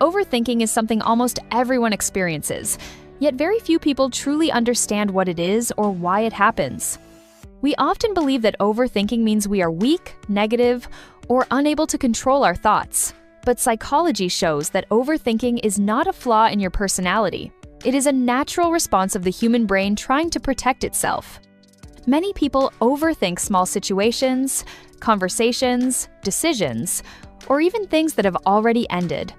Overthinking is something almost everyone experiences, yet very few people truly understand what it is or why it happens. We often believe that overthinking means we are weak, negative, or unable to control our thoughts. But psychology shows that overthinking is not a flaw in your personality. It is a natural response of the human brain trying to protect itself. Many people overthink small situations, conversations, decisions, or even things that have already ended.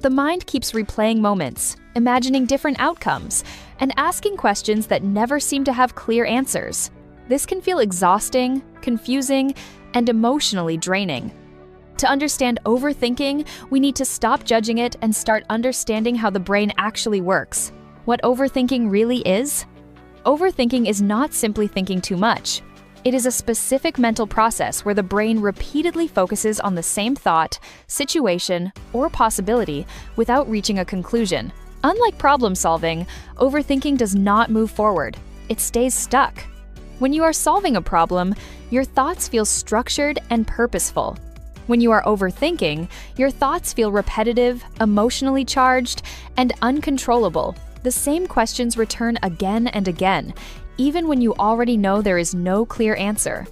The mind keeps replaying moments, imagining different outcomes, and asking questions that never seem to have clear answers. This can feel exhausting, confusing, and emotionally draining. To understand overthinking, we need to stop judging it and start understanding how the brain actually works. What overthinking really is? Overthinking is not simply thinking too much. It is a specific mental process where the brain repeatedly focuses on the same thought, situation, or possibility without reaching a conclusion. Unlike problem solving, overthinking does not move forward. It stays stuck. When you are solving a problem, your thoughts feel structured and purposeful. When you are overthinking, your thoughts feel repetitive, emotionally charged, and uncontrollable. The same questions return again and again, even when you already know there is no clear answer.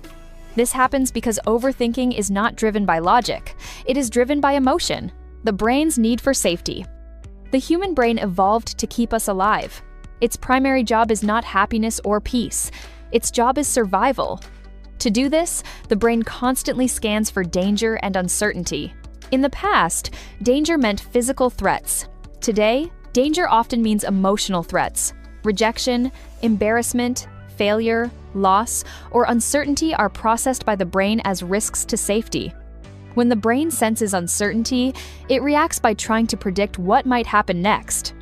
This happens because overthinking is not driven by logic. It is driven by emotion, the brain's need for safety. The human brain evolved to keep us alive. Its primary job is not happiness or peace. Its job is survival. To do this, the brain constantly scans for danger and uncertainty. In the past, danger meant physical threats. Today, danger often means emotional threats. Rejection, embarrassment, failure, loss, or uncertainty are processed by the brain as risks to safety. When the brain senses uncertainty, it reacts by trying to predict what might happen next.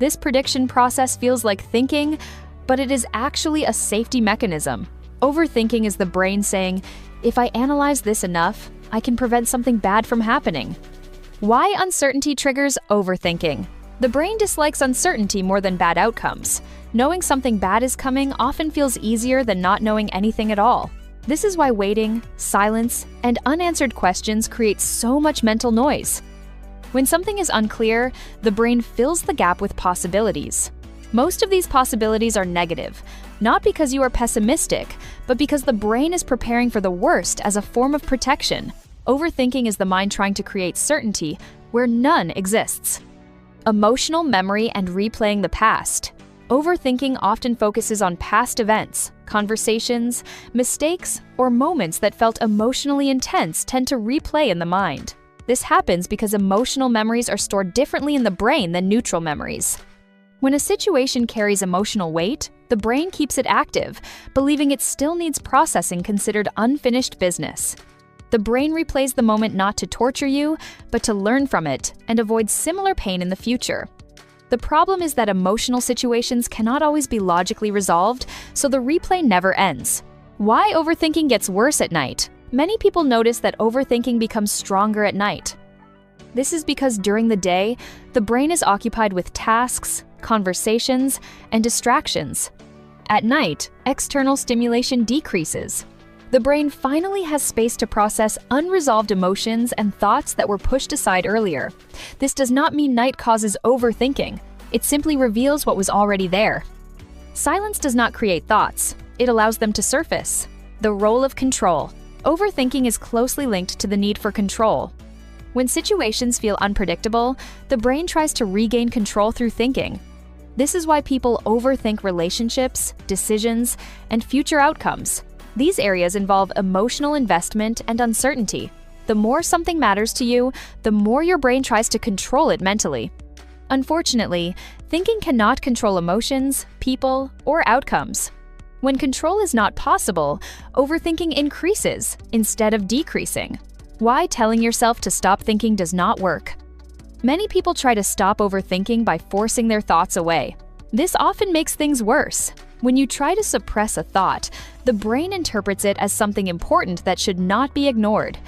This prediction process feels like thinking, but it is actually a safety mechanism. Overthinking is the brain saying, if I analyze this enough, I can prevent something bad from happening. Why uncertainty triggers overthinking? The brain dislikes uncertainty more than bad outcomes. Knowing something bad is coming often feels easier than not knowing anything at all. This is why waiting, silence, and unanswered questions create so much mental noise. When something is unclear, the brain fills the gap with possibilities. Most of these possibilities are negative, not because you are pessimistic, but because the brain is preparing for the worst as a form of protection. Overthinking is the mind trying to create certainty where none exists. Emotional memory and replaying the past. Overthinking often focuses on past events, conversations, mistakes, or moments that felt emotionally intense tend to replay in the mind. This happens because emotional memories are stored differently in the brain than neutral memories. When a situation carries emotional weight, the brain keeps it active, believing it still needs processing considered unfinished business. The brain replays the moment not to torture you, but to learn from it and avoid similar pain in the future. The problem is that emotional situations cannot always be logically resolved, so the replay never ends. Why overthinking gets worse at night? Many people notice that overthinking becomes stronger at night. This is because during the day, the brain is occupied with tasks, conversations, and distractions. At night, external stimulation decreases. The brain finally has space to process unresolved emotions and thoughts that were pushed aside earlier. This does not mean night causes overthinking. It simply reveals what was already there. Silence does not create thoughts. It allows them to surface. The role of control. Overthinking is closely linked to the need for control. When situations feel unpredictable, the brain tries to regain control through thinking. This is why people overthink relationships, decisions, and future outcomes. These areas involve emotional investment and uncertainty. The more something matters to you, the more your brain tries to control it mentally. Unfortunately, thinking cannot control emotions, people, or outcomes. When control is not possible, overthinking increases instead of decreasing. Why telling yourself to stop thinking does not work. Many people try to stop overthinking by forcing their thoughts away. This often makes things worse. When you try to suppress a thought, the brain interprets it as something important that should not be ignored.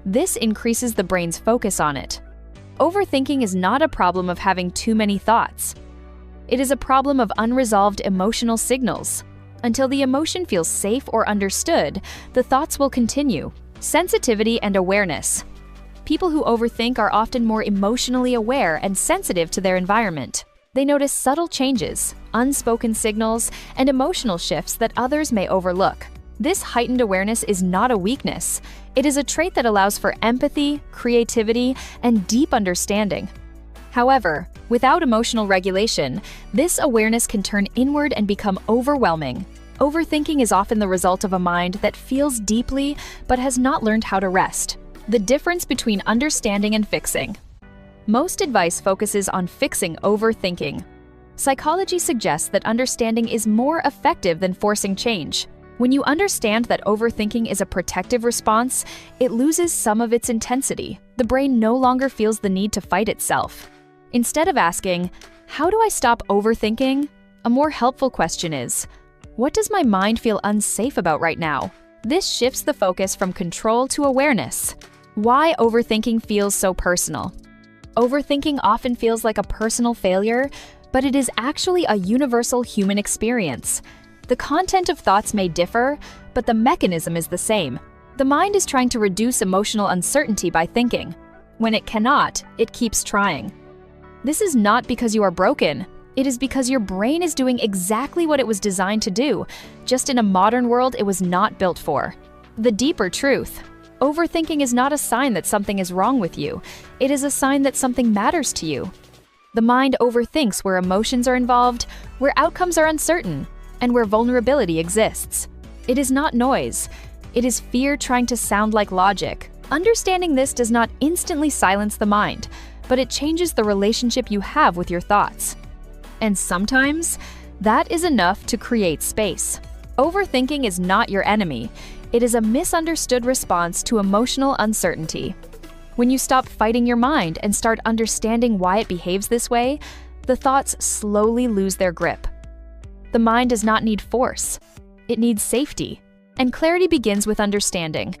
This increases the brain's focus on it. Overthinking is not a problem of having too many thoughts. It is a problem of unresolved emotional signals. Until the emotion feels safe or understood, the thoughts will continue. Sensitivity and awareness. People who overthink are often more emotionally aware and sensitive to their environment. They notice subtle changes, unspoken signals, and emotional shifts that others may overlook. This heightened awareness is not a weakness. It is a trait that allows for empathy, creativity, and deep understanding. However, without emotional regulation, this awareness can turn inward and become overwhelming. Overthinking is often the result of a mind that feels deeply but has not learned how to rest. The difference between understanding and fixing. Most advice focuses on fixing overthinking. Psychology suggests that understanding is more effective than forcing change. When you understand that overthinking is a protective response, it loses some of its intensity. The brain no longer feels the need to fight itself. Instead of asking, "How do I stop overthinking?" a more helpful question is, "What does my mind feel unsafe about right now?" This shifts the focus from control to awareness. Why overthinking feels so personal. Overthinking often feels like a personal failure, but it is actually a universal human experience. The content of thoughts may differ, but the mechanism is the same. The mind is trying to reduce emotional uncertainty by thinking. When it cannot, it keeps trying. This is not because you are broken. It is because your brain is doing exactly what it was designed to do, just in a modern world it was not built for. The deeper truth. Overthinking is not a sign that something is wrong with you. It is a sign that something matters to you. The mind overthinks where emotions are involved, where outcomes are uncertain, and where vulnerability exists. It is not noise. It is fear trying to sound like logic. Understanding this does not instantly silence the mind, but it changes the relationship you have with your thoughts. And sometimes, that is enough to create space. Overthinking is not your enemy. It is a misunderstood response to emotional uncertainty. When you stop fighting your mind and start understanding why it behaves this way, the thoughts slowly lose their grip. The mind does not need force. It needs safety. And clarity begins with understanding.